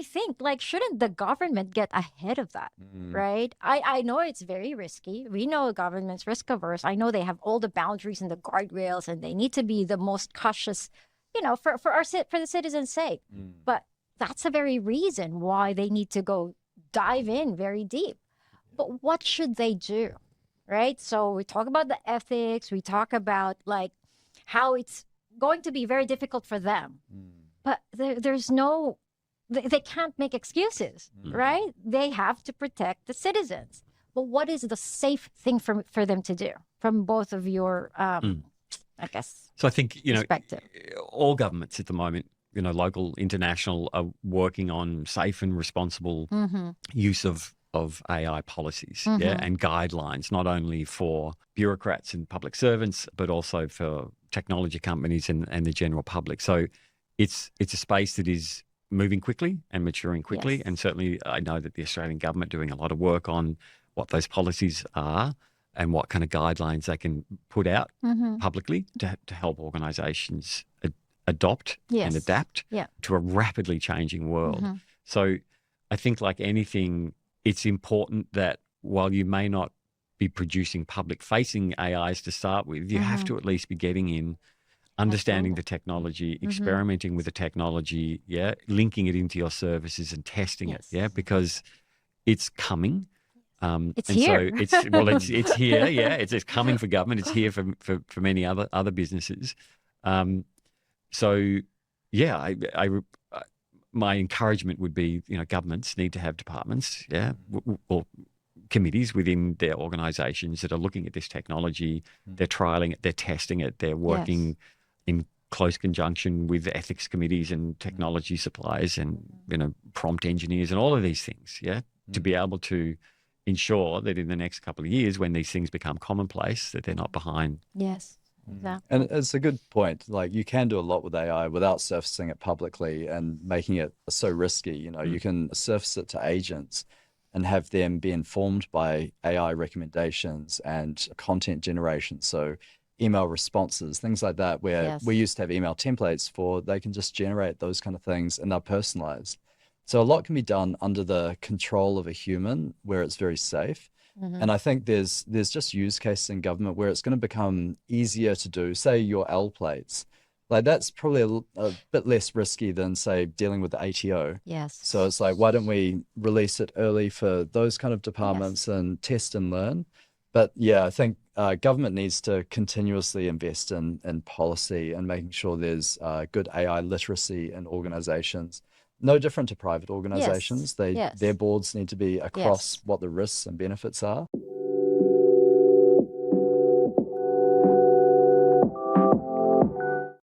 me think, like, shouldn't the government get ahead of that, right? I know it's very risky. We know the government's risk averse. I know they have all the boundaries and the guardrails, and they need to be the most cautious, for the citizens' sake. But that's the very reason why they need to go dive in very deep. But what should they do, right? So we talk about the ethics. We talk about like how it's going to be very difficult for them. But there's no, they can't make excuses, right? They have to protect the citizens. But what is the safe thing for them to do from both of your, I guess, so I think, perspective? All governments at the moment, local, international, are working on safe and responsible use of AI policies and guidelines, not only for bureaucrats and public servants, but also for technology companies and the general public. So it's a space that is moving quickly and maturing quickly. Yes. And certainly I know that the Australian government doing a lot of work on what those policies are and what kind of guidelines they can put out publicly to help organisations adopt and adapt to a rapidly changing world. So I think, like anything, it's important that while you may not be producing public-facing AIs to start with, you have to at least be getting in, understanding the technology, experimenting with the technology, linking it into your services and testing it, because it's coming. It's here. So it's here, it's coming for government. It's here for many other businesses. My encouragement would be, governments need to have departments, or committees within their organisations that are looking at this technology. They're trialling it, they're testing it, they're working in close conjunction with ethics committees and technology suppliers and prompt engineers and all of these things, to be able to ensure that in the next couple of years, when these things become commonplace, that they're not behind. Yes. Exactly. And it's a good point. Like, you can do a lot with AI without surfacing it publicly and making it so risky. You can surface it to agents and have them be informed by AI recommendations and content generation. So email responses, things like that, where we used to have email templates for, they can just generate those kind of things and they're personalized. So a lot can be done under the control of a human where it's very safe. And I think there's just use cases in government where it's going to become easier to do, say your L plates. Like, that's probably a bit less risky than, say, dealing with the ATO. Yes. So it's like, why don't we release it early for those kind of departments and test and learn? But I think government needs to continuously invest in policy and making sure there's good AI literacy in organizations. No different to private organizations. Their boards need to be across what the risks and benefits are.